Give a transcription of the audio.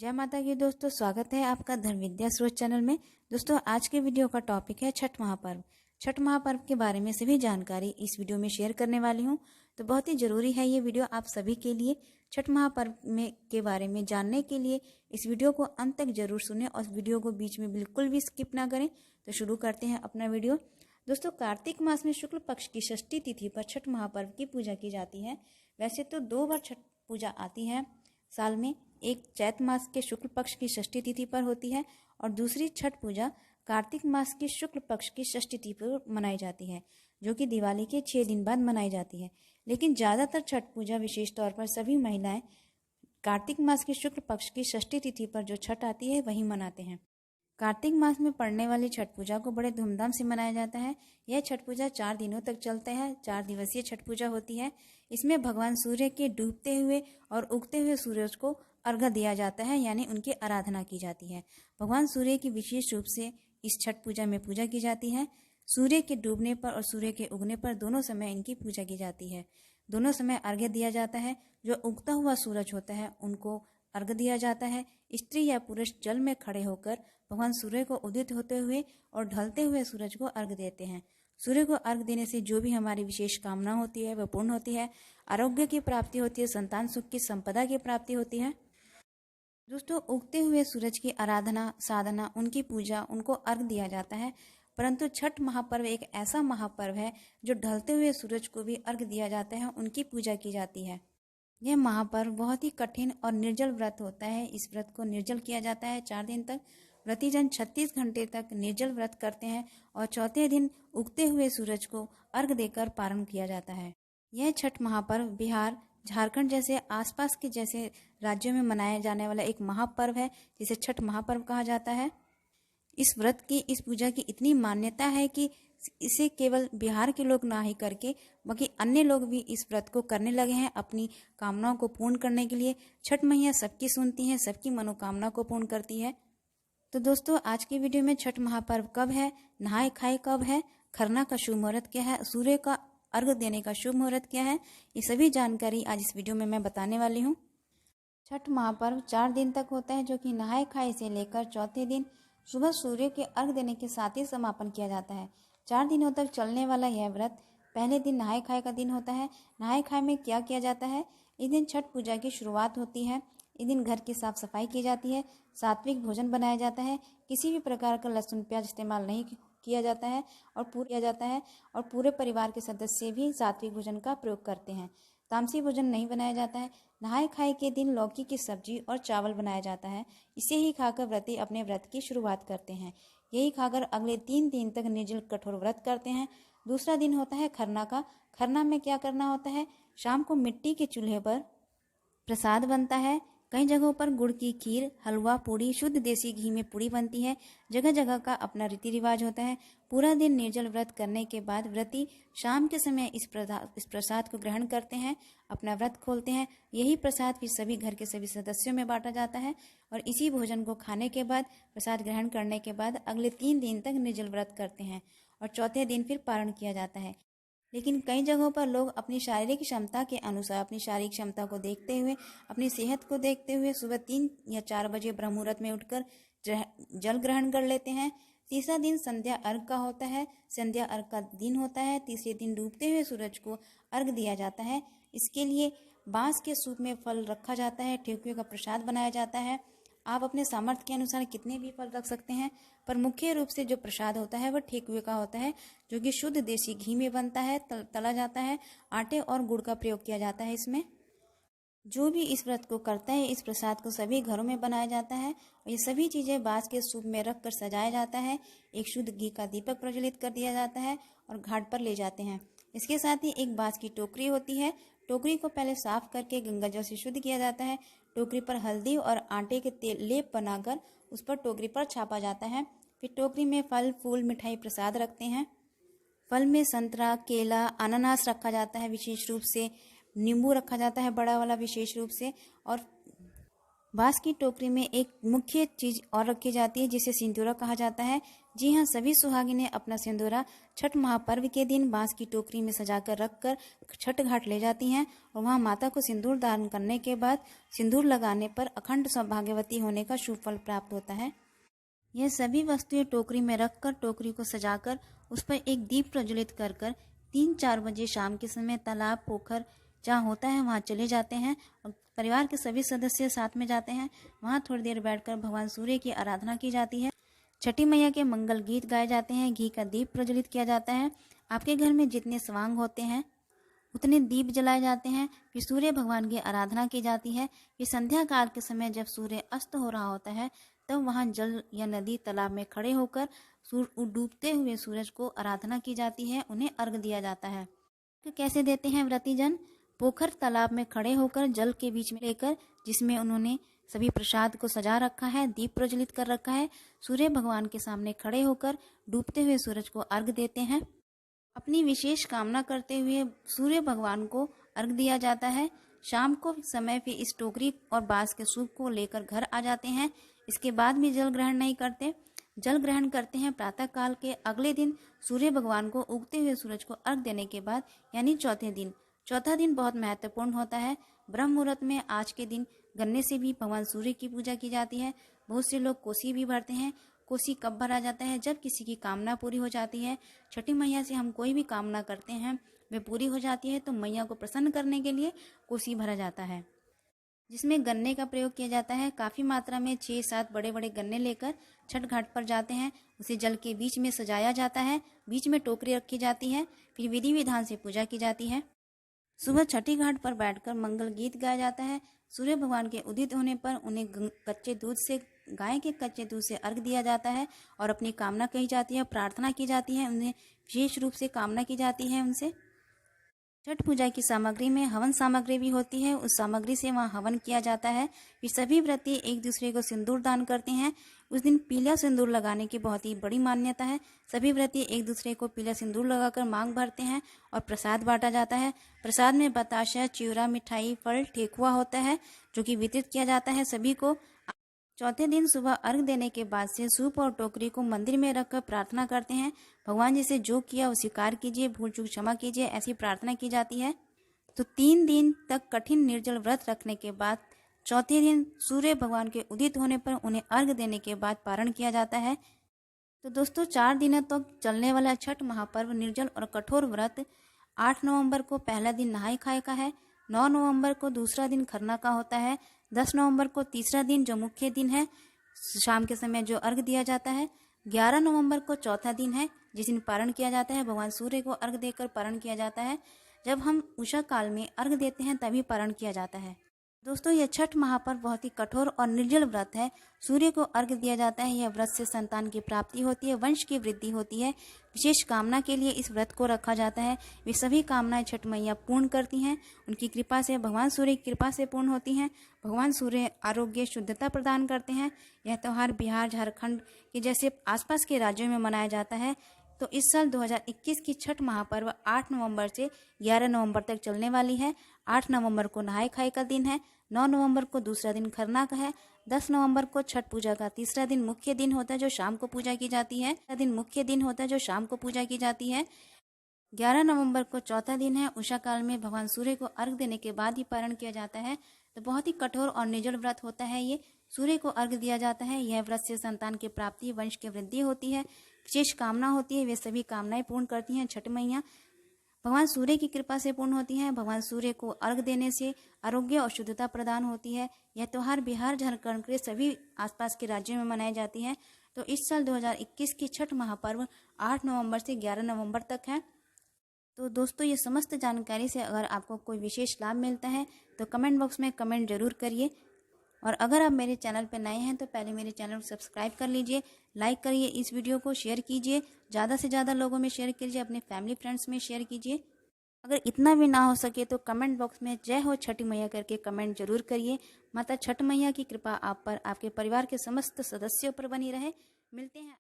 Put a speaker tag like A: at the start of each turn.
A: जय माता की दोस्तों, स्वागत है आपका धर्म विद्या स्रोत चैनल में। दोस्तों, आज के वीडियो का टॉपिक है छठ महापर्व। छठ महापर्व के बारे में सभी जानकारी इस वीडियो में शेयर करने वाली हूं। तो बहुत ही जरूरी है ये वीडियो आप सभी के लिए। छठ महापर्व में के बारे में जानने के लिए इस वीडियो को अंत तक जरूर सुने और वीडियो को बीच में बिल्कुल भी स्किप ना करें। तो शुरू करते हैं अपना वीडियो। दोस्तों, कार्तिक मास में शुक्ल पक्ष की षष्ठी तिथि पर छठ महापर्व की पूजा की जाती है। वैसे तो 2 बार छठ पूजा आती है साल में, एक चैत मास के शुक्ल पक्ष की षष्ठी तिथि पर होती है और दूसरी छठ पूजा कार्तिक मास की शुक्ल पक्ष की षष्ठी तिथि पर मनाई जाती है, जो कि दिवाली के 6 दिन बाद मनाई जाती है। लेकिन ज़्यादातर छठ पूजा विशेष तौर पर सभी महिलाएं कार्तिक मास की शुक्ल पक्ष की षष्ठी तिथि पर जो छठ आती है वही मनाते हैं। कार्तिक मास में पड़ने वाली छठ पूजा को बड़े धूमधाम से मनाया जाता है। यह छठ पूजा 4 दिनों तक चलता है। 4 दिवसीय छठ पूजा होती है। इसमें भगवान सूर्य के डूबते हुए और उगते हुए सूरज को अर्घ्य दिया जाता है, यानी उनकी आराधना की जाती है। भगवान सूर्य की विशेष रूप से इस छठ पूजा में पूजा की जाती है। सूर्य के डूबने पर और सूर्य के उगने पर दोनों समय इनकी पूजा की जाती है। दोनों समय अर्घ्य दिया जाता है। जो उगता हुआ सूरज होता है उनको अर्घ्य दिया जाता है। स्त्री या पुरुष जल में खड़े होकर भगवान सूर्य को उदित होते हुए और ढलते हुए सूरज को अर्घ्य देते हैं। सूर्य को अर्घ्य देने से जो भी हमारी विशेष कामना होती है वह पूर्ण होती है। आरोग्य की प्राप्ति होती है, संतान सुख की, संपदा की प्राप्ति होती है। दोस्तों, उगते हुए सूरज की आराधना, साधना, उनकी पूजा, उनको अर्घ्य दिया जाता है। परंतु छठ महापर्व एक ऐसा महापर्व है जो ढलते हुए सूरज को भी अर्घ्य दिया जाता है, उनकी पूजा की जाती है। यह महापर्व बहुत ही कठिन और निर्जल व्रत होता है। इस व्रत को निर्जल किया जाता है 4 दिन तक। व्रतीजन 36 घंटे तक निर्जल व्रत करते हैं और चौथे दिन उगते हुए सूरज को अर्घ्य देकर पारण किया जाता है। यह छठ महापर्व बिहार, झारखंड जैसे आसपास के जैसे राज्यों में मनाया जाने वाला एक महापर्व है, जिसे छठ महापर्व कहा जाता है। इस व्रत की, इस पूजा की इतनी मान्यता है कि इसे केवल बिहार के लोग ना ही करके बाकी अन्य लोग भी इस व्रत को करने लगे हैं अपनी कामनाओं को पूर्ण करने के लिए। छठ मैया सबकी सुनती हैं, सबकी मनोकामना को पूर्ण करती है। तो दोस्तों, आज की वीडियो में छठ महापर्व कब है, नहाय खाए कब है, खरना का शुभ मुहूर्त क्या है, सूर्य का अर्घ्य देने का शुभ मुहूर्त क्या है, ये सभी जानकारी आज इस वीडियो में मैं बताने वाली हूँ। छठ महापर्व 4 दिन तक होता है, जो कि नहाय खाए से लेकर चौथे दिन सुबह सूर्य के अर्घ्य देने के साथ ही समापन किया जाता है। 4 दिनों तक चलने वाला यह व्रत, पहले दिन नहाय खाए का दिन होता है। नहाय खाए में क्या किया जाता है? इस दिन छठ पूजा की शुरुआत होती है। इस दिन घर की साफ सफाई की जाती है, सात्विक भोजन बनाया जाता है, किसी भी प्रकार का लहसुन प्याज इस्तेमाल नहीं किया जाता है और पूरे परिवार के सदस्य भी सात्विक भोजन का प्रयोग करते हैं। तामसी भोजन नहीं बनाया जाता है। नहाय खाए के दिन लौकी की सब्जी और चावल बनाया जाता है। इसे ही खाकर व्रती अपने व्रत की शुरुआत करते हैं। यही खाकर अगले 3 दिन तक निर्जल कठोर व्रत करते हैं। दूसरा दिन होता है खरना का। खरना में क्या करना होता है? शाम को मिट्टी के चूल्हे पर प्रसाद बनता है। कई जगहों पर गुड़ की खीर, हलवा, पूड़ी, शुद्ध देसी घी में पूड़ी बनती है। जगह जगह का अपना रीति रिवाज होता है। पूरा दिन निर्जल व्रत करने के बाद व्रती शाम के समय इस प्रसाद को ग्रहण करते हैं, अपना व्रत खोलते हैं। यही प्रसाद फिर सभी घर के सभी सदस्यों में बांटा जाता है और इसी भोजन को खाने के बाद, प्रसाद ग्रहण करने के बाद अगले 3 दिन तक निर्जल व्रत करते हैं और चौथे दिन फिर पारण किया जाता है। लेकिन कई जगहों पर लोग अपनी शारीरिक क्षमता के अनुसार, अपनी शारीरिक क्षमता को देखते हुए, अपनी सेहत को देखते हुए सुबह 3 या 4 बजे ब्रह्म मुहूर्त में उठकर जल ग्रहण कर लेते हैं। तीसरा दिन संध्या अर्घ का होता है। संध्या अर्घ का दिन होता है। तीसरे दिन डूबते हुए सूरज को अर्घ दिया जाता है। इसके लिए बांस के सूप में फल रखा जाता है, ठेकुए का प्रसाद बनाया जाता है। आप अपने सामर्थ्य के अनुसार कितने भी फल रख सकते हैं, पर मुख्य रूप से जो प्रसाद होता है वह ठेकुए का होता है, जो कि शुद्ध देसी घी में बनता है, तला जाता है। आटे और गुड़ का प्रयोग किया जाता है इसमें। जो भी इस व्रत को करता है, इस प्रसाद को सभी घरों में बनाया जाता है और ये सभी चीज़ें बांस के सूप में रख कर सजाया जाता है। एक शुद्ध घी का दीपक प्रज्वलित कर दिया जाता है और घाट पर ले जाते हैं। इसके साथ ही एक बांस की टोकरी होती है। टोकरी को पहले साफ करके गंगा जल से शुद्ध किया जाता है। टोकरी पर हल्दी और आटे के तेल लेप बनाकर उस पर टोकरी पर छापा जाता है। फिर टोकरी में फल, फूल, मिठाई, प्रसाद रखते हैं। फल में संतरा, केला, अनानास रखा जाता है विशेष रूप से। नींबू रखा जाता है बड़ा वाला विशेष रूप से। और बांस की टोकरी में एक मुख्य चीज और रखी जाती है जिसे सिंदूरा कहा जाता है। जी हाँ, सभी सुहागिनें अपना सिंदूरा छठ महापर्व के दिन बांस की टोकरी में सजाकर रखकर छठ घाट ले जाती हैं और वहां माता को सिंदूर दान करने के बाद सिंदूर लगाने पर अखंड सौभाग्यवती होने का शुभ फल प्राप्त होता है। यह सभी वस्तुएं टोकरी में रखकर टोकरी को सजाकर उस पर एक दीप प्रज्वलित कर 3-4 बजे शाम के समय तालाब, पोखर जहाँ होता है वहाँ चले जाते हैं और परिवार के सभी सदस्य साथ में जाते हैं। वहाँ थोड़ी देर बैठकर भगवान सूर्य की आराधना की जाती है। छठी मैया के मंगल गीत गाए जाते हैं, घी का दीप प्रज्वलित किया जाता है। आपके घर में जितने स्वांग होते हैं उतने दीप जलाए जाते हैं। फिर सूर्य भगवान की आराधना की जाती है। फिर संध्या काल के समय जब सूर्य अस्त हो रहा होता है तब वहाँ जल या नदी, तालाब में खड़े होकर डूबते हुए सूरज को आराधना की जाती है, उन्हें अर्घ दिया जाता है। तो कैसे देते हैं व्रतीजन? पोखर, तालाब में खड़े होकर जल के बीच में लेकर, जिसमें उन्होंने सभी प्रसाद को सजा रखा है, दीप प्रज्वलित कर रखा है, सूर्य भगवान के सामने खड़े होकर डूबते हुए सूरज को अर्घ देते हैं। अपनी विशेष कामना करते हुए सूर्य भगवान को अर्घ दिया जाता है। शाम को समय फिर इस टोकरी और बांस के सूप को लेकर घर आ जाते हैं। इसके बाद भी जल ग्रहण नहीं करते। जल ग्रहण करते हैं प्रातः काल के अगले दिन सूर्य भगवान को उगते हुए सूरज को अर्घ देने के बाद, यानी चौथे दिन। चौथा दिन बहुत महत्वपूर्ण होता है। ब्रह्म मुहूर्त में आज के दिन गन्ने से भी भगवान सूर्य की पूजा की जाती है। बहुत से लोग कोसी भी भरते हैं। कोसी कब भरा जाता है? जब किसी की कामना पूरी हो जाती है। छठी मैया से हम कोई भी कामना करते हैं वे पूरी हो जाती है तो मैया को प्रसन्न करने के लिए कोसी भरा जाता है, जिसमें गन्ने का प्रयोग किया जाता है। काफ़ी मात्रा में 6-7 बड़े बड़े गन्ने लेकर छठ घाट पर जाते हैं। उसे जल के बीच में सजाया जाता है, बीच में टोकरी रखी जाती है, फिर विधि विधान से पूजा की जाती है। सुबह छठी घाट पर बैठकर मंगल गीत गाया जाता है। सूर्य भगवान के उदित होने पर उन्हें कच्चे दूध से, गाय के कच्चे दूध से अर्घ दिया जाता है और अपनी कामना कही जाती है, प्रार्थना की जाती है। उन्हें विशेष रूप से कामना की जाती है उनसे। छठ पूजा की सामग्री में हवन सामग्री भी होती है। उस सामग्री से वहाँ हवन किया जाता है। फिर सभी व्रती एक दूसरे को सिंदूर दान करते हैं। उस दिन पीला सिंदूर लगाने की बहुत ही बड़ी मान्यता है। सभी व्रती एक दूसरे को पीला सिंदूर लगाकर मांग भरते हैं और प्रसाद बांटा जाता है। प्रसाद में बताशा, चिवड़ा, मिठाई, फल, ठेकुआ होता है जो कि वितरित किया जाता है सभी को। चौथे दिन सुबह अर्घ देने के बाद से सूप और टोकरी को मंदिर में रखकर प्रार्थना करते हैं। भगवान जी से जो किया वो स्वीकार कीजिए, भूल चूक क्षमा कीजिए, ऐसी प्रार्थना की जाती है। तो 3 दिन तक कठिन निर्जल व्रत रखने के बाद चौथे दिन सूर्य भगवान के उदित होने पर उन्हें अर्घ देने के बाद पारण किया जाता है। तो दोस्तों 4 दिनों तक चलने वाला छठ महापर्व निर्जल और कठोर व्रत 8 नवंबर को पहला दिन नहाय खाए का है। 9 नवंबर को दूसरा दिन खरना का होता है। 10 नवंबर को तीसरा दिन जो मुख्य दिन है, शाम के समय जो अर्घ दिया जाता है। 11 नवंबर को चौथा दिन है जिस दिन पारण किया जाता है। भगवान सूर्य को अर्घ देकर पारण किया जाता है। जब हम उषा काल में अर्घ देते हैं तभी पारण किया जाता है। दोस्तों यह छठ महापर्व बहुत ही कठोर और निर्जल व्रत है। सूर्य को अर्घ दिया जाता है। यह व्रत से संतान की प्राप्ति होती है, वंश की वृद्धि होती है। विशेष कामना के लिए इस व्रत को रखा जाता है। वे सभी कामनाएं छठ मैया पूर्ण करती हैं। उनकी कृपा से, भगवान सूर्य की कृपा से पूर्ण होती हैं। भगवान सूर्य आरोग्य, शुद्धता प्रदान करते हैं। यह त्यौहार बिहार, झारखंड के जैसे आसपास के राज्यों में मनाया जाता है। तो इस साल 2021 की छठ महापर्व 8 नवंबर से 11 नवंबर तक चलने वाली है। 8 नवंबर को नहाय खाए का दिन है। 9 नवंबर को दूसरा दिन खरना का है। 10 नवंबर को छठ पूजा का तीसरा दिन मुख्य दिन होता है जो शाम को पूजा की जाती है। 11 नवंबर को चौथा दिन है। उषा काल में भगवान सूर्य को अर्घ देने के बाद ही पारण किया जाता है। तो बहुत ही कठोर और निर्जल व्रत होता है ये। सूर्य को अर्घ दिया जाता है। यह व्रत से संतान की प्राप्ति, वंश की वृद्धि होती है। विशेष कामना होती है, वे सभी कामनाएं पूर्ण करती हैं छठ मैया। भगवान सूर्य की कृपा से पूर्ण होती हैं। भगवान सूर्य को अर्घ देने से आरोग्य और शुद्धता प्रदान होती है। यह त्यौहार बिहार, झारखंड के सभी आसपास के राज्यों में मनाई जाती है। तो इस साल 2021 की छठ महापर्व 8 नवंबर से 11 नवंबर तक है। तो दोस्तों ये समस्त जानकारी से अगर आपको कोई विशेष लाभ मिलता है तो कमेंट बॉक्स में कमेंट जरूर करिए। और अगर आप मेरे चैनल पर नए हैं तो पहले मेरे चैनल को सब्सक्राइब कर लीजिए, लाइक करिए, इस वीडियो को शेयर कीजिए, ज़्यादा से ज़्यादा लोगों में शेयर कीजिए, अपने फैमिली फ्रेंड्स में शेयर कीजिए। अगर इतना भी ना हो सके तो कमेंट बॉक्स में जय हो छठी मैया करके कमेंट जरूर करिए। माता छठ मैया की कृपा आप पर, आपके परिवार के समस्त सदस्यों पर बनी रहे। मिलते हैं।